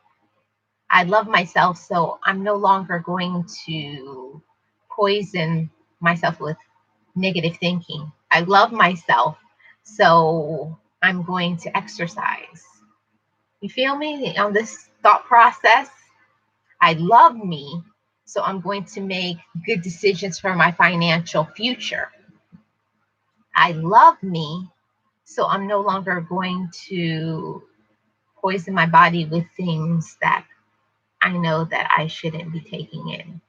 I love myself, so I'm no longer going to poison myself with negative thinking. I love myself, so I'm going to exercise. You feel me on this thought process? I love me, so I'm going to make good decisions for my financial future. I love me, so I'm no longer going to poison my body with things that I know that I shouldn't be taking in.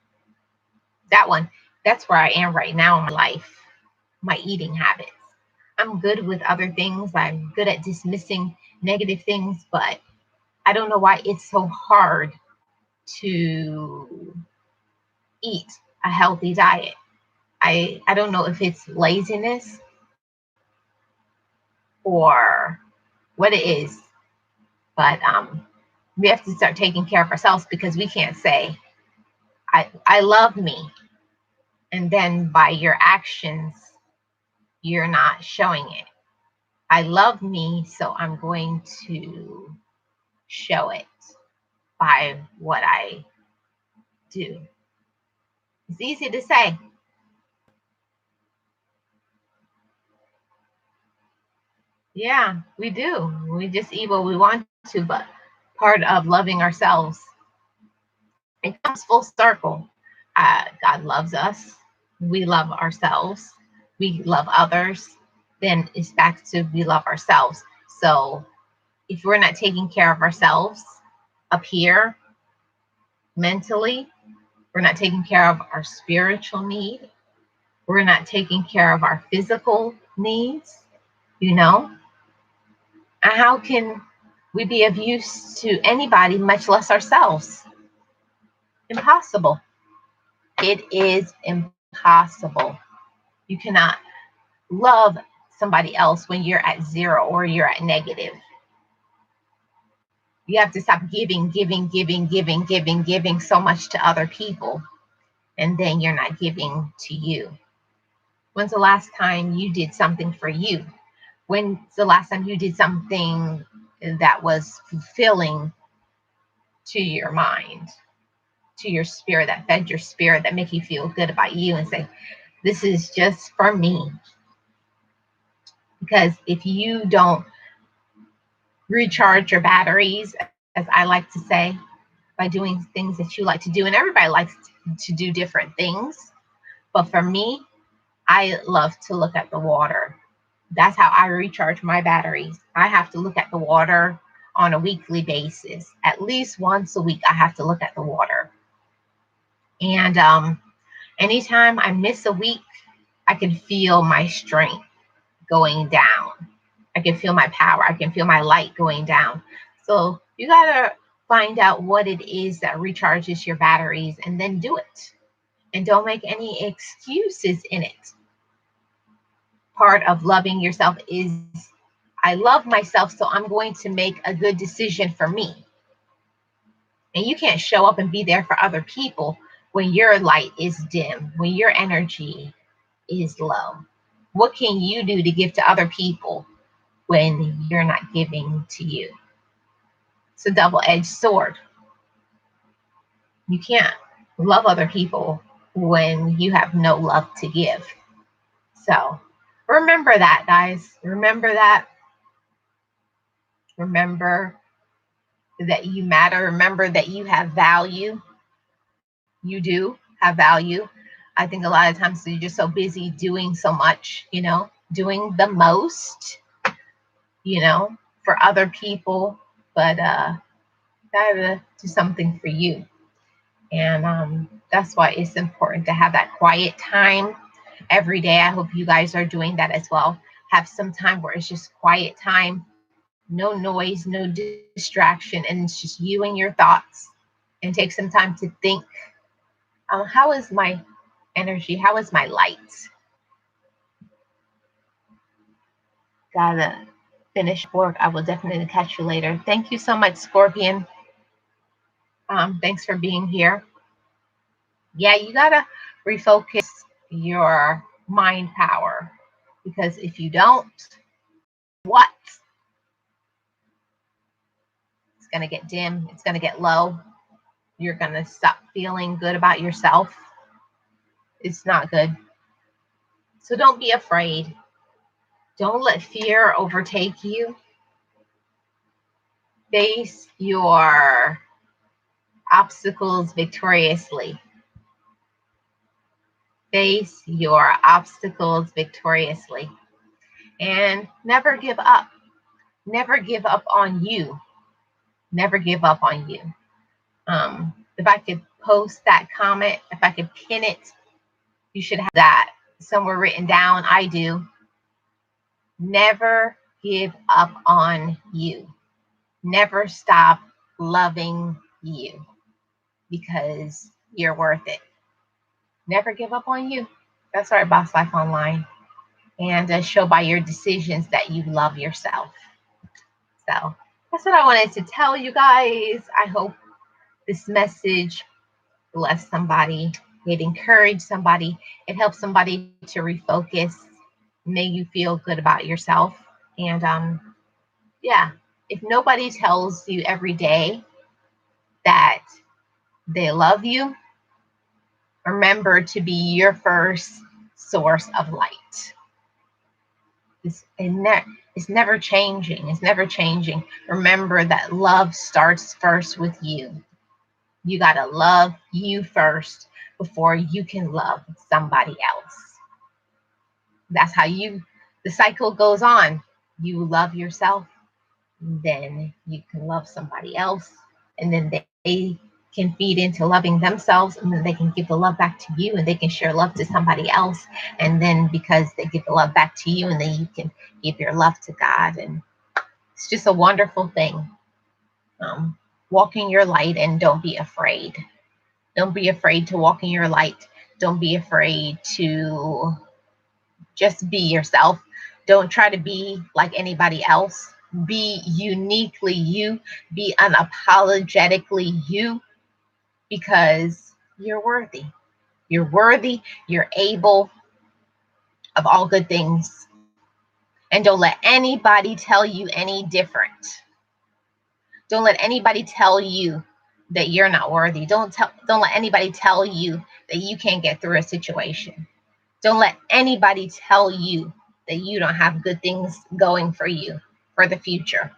That one, that's where I am right now in my life, my eating habits. I'm good with other things. I'm good at dismissing negative things, but I don't know why it's so hard to eat a healthy diet. I don't know if it's laziness or what it is, but we have to start taking care of ourselves, because we can't say I love me, and then by your actions you're not showing it. I love me, so I'm going to show it by what I do. It's easy to say. Yeah, we do. We just eat what we want to, but part of loving ourselves, it comes full circle. God loves us. We love ourselves. We love others. Then it's back to we love ourselves. So if we're not taking care of ourselves up here mentally, we're not taking care of our spiritual need, we're not taking care of our physical needs, you know, and how can we be of use to anybody, much less ourselves? Impossible. It is impossible. You cannot love somebody else when you're at zero or you're at negative. You have to stop giving so much to other people, and then you're not giving to you. When's the last time you did something for you? When's the last time you did something that was fulfilling to your mind, to your spirit, that fed your spirit, that make you feel good about you and say, this is just for me? Because if you don't recharge your batteries, as I like to say, by doing things that you like to do, and everybody likes to do different things, but for me, I love to look at the water. That's how I recharge my batteries. I have to look at the water on a weekly basis. At least once a week, I have to look at the water. And anytime I miss a week, I can feel my strength going down. I can feel my power. I can feel my light going down. So you got to find out what it is that recharges your batteries and then do it. And don't make any excuses in it. Part of loving yourself is, I love myself, so I'm going to make a good decision for me. And you can't show up and be there for other people when your light is dim, when your energy is low. What can you do to give to other people when you're not giving to you? It's a double-edged sword. You can't love other people when you have no love to give. So remember that, guys. Remember that. Remember that you matter. Remember that you have value. You do have value. I think a lot of times you're just so busy doing so much, doing the most, for other people, but gotta do something for you. And that's why it's important to have that quiet time every day. I hope you guys are doing that as well. Have some time where it's just quiet time, no noise, no distraction, and it's just you and your thoughts. And take some time to think, how is my energy? How is my light? Gotta finish work. I will definitely catch you later. Thank you so much, Scorpion. Thanks for being here. Yeah, you gotta refocus your mind power, because if you don't, what? It's gonna get dim. It's gonna get low. You're gonna stop feeling good about yourself. It's not good. So don't be afraid. Don't let fear overtake you. Face your obstacles victoriously. Face your obstacles victoriously. And never give up. Never give up on you. Never give up on you. If I could post that comment, if I could pin it, you should have that somewhere written down. I do. Never give up on you. Never stop loving you, because you're worth it. Never give up on you. That's our Boss Life Online. And show by your decisions that you love yourself. So that's what I wanted to tell you guys. I hope this message bless somebody. It encouraged somebody. It helps somebody to refocus, make you feel good about yourself. And yeah, if nobody tells you every day that they love you, remember to be your first source of light. It's never changing. It's never changing. Remember that love starts first with you. You got to love you first before you can love somebody else. That's how the cycle goes on. You love yourself, then you can love somebody else, and then they can feed into loving themselves, and then they can give the love back to you, and they can share love to somebody else. And then because they give the love back to you, and then you can give your love to God. And it's just a wonderful thing. Walk in your light, and don't be afraid. Don't be afraid to walk in your light. Don't be afraid to Just be yourself. Don't try to be like anybody else. Be uniquely you. Be unapologetically you, because you're worthy. You're worthy. You're able of all good things. And don't let anybody tell you any different. Don't let anybody tell you that you're not worthy. Don't let anybody tell you that you can't get through a situation. Don't let anybody tell you that you don't have good things going for you for the future.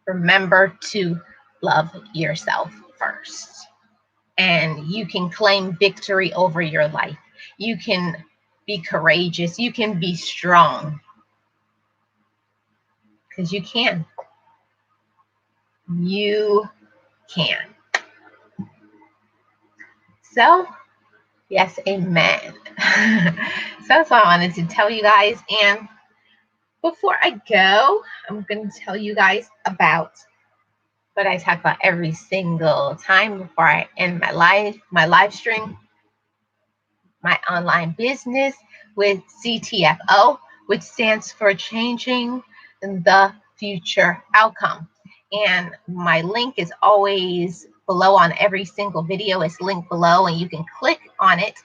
Remember to love yourself first. And you can claim victory over your life. You can be courageous. You can be strong. Because you can. You can. So, yes, amen. So that's all I wanted to tell you guys. And before I go, I'm going to tell you guys about what I talk about every single time before I end my live stream, my online business with CTFO, which stands for Changing the Future Outcome. And my link is always below on every single video. It's linked below, and you can click on it.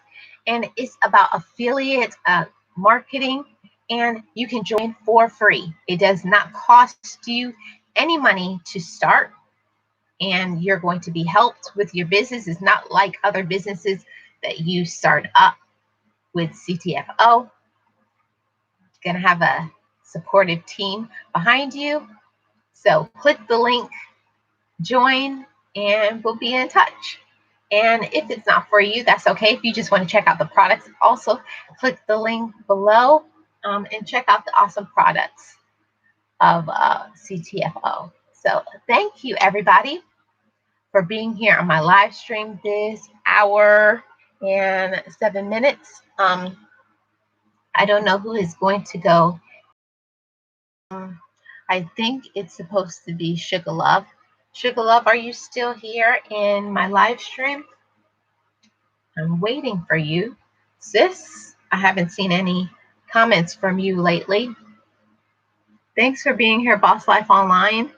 And it's about affiliate marketing, and you can join for free. It does not cost you any money to start, and you're going to be helped with your business. It's not like other businesses that you start up with CTFO. You're going to have a supportive team behind you. So click the link, join, and we'll be in touch. And if it's not for you, that's okay. If you just want to check out the products, also click the link below and check out the awesome products of CTFO. So thank you, everybody, for being here on my live stream this hour and 7 minutes. I don't know who is going to go. I think it's supposed to be Sugar Love. Sugar Love, are you still here in my live stream? I'm waiting for you. Sis, I haven't seen any comments from you lately. Thanks for being here, Boss Life Online.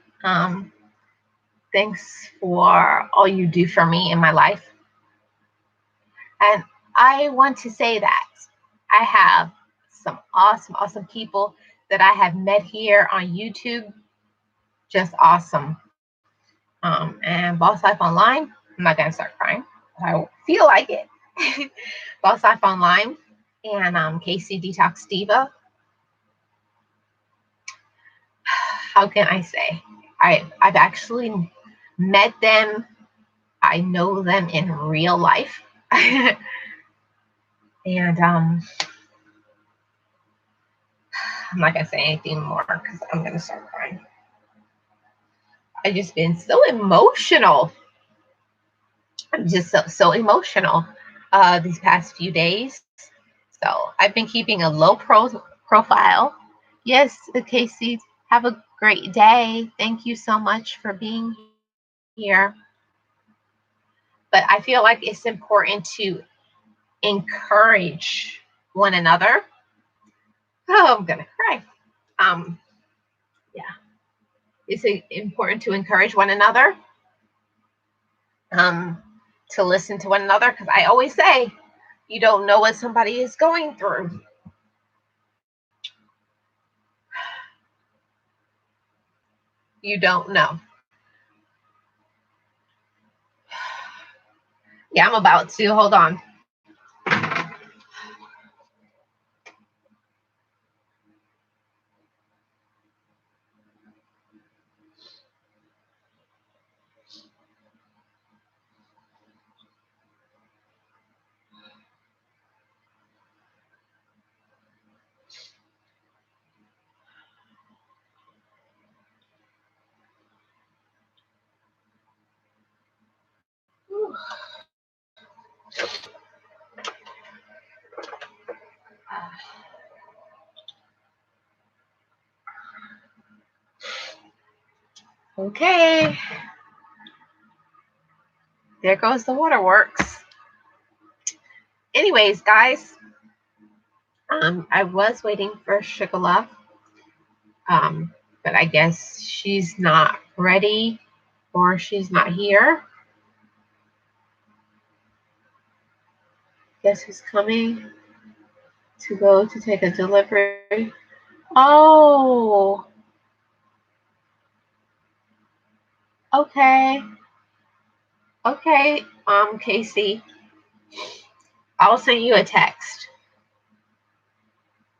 Thanks for all you do for me in my life. And I want to say that I have some awesome people that I have met here on YouTube. Just awesome. And Boss Life Online, I'm not going to start crying. I feel like it. Boss Life Online and Casey Detox Diva. How can I say? I've actually met them. I know them in real life. And I'm not going to say anything more because I'm going to start crying. I've just been so emotional. I'm just so emotional these past few days. So I've been keeping a low profile. Yes, Casey, have a great day. Thank you so much for being here. But I feel like it's important to encourage one another. Oh, I'm gonna cry. Yeah, it's important to encourage one another. To listen to one another, because I always say you don't know what somebody is going through. You don't know. Yeah, I'm about to. Hold on. Okay. There goes the waterworks. Anyways, guys, I was waiting for Sugar, but I guess she's not ready or she's not here. Guess who's coming to go to take a delivery? Oh, okay. Okay, Casey, I'll send you a text.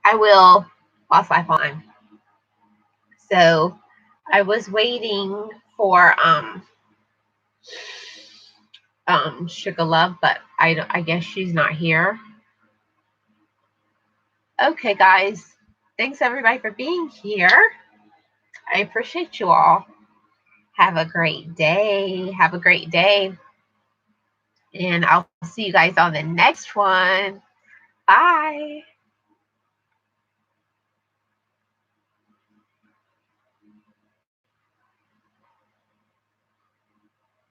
I will whilst I'm on. So I was waiting for Sugar Love, but I guess she's not here. Okay, guys. Thanks everybody for being here. I appreciate you all. Have a great day. Have a great day. And I'll see you guys on the next one. Bye.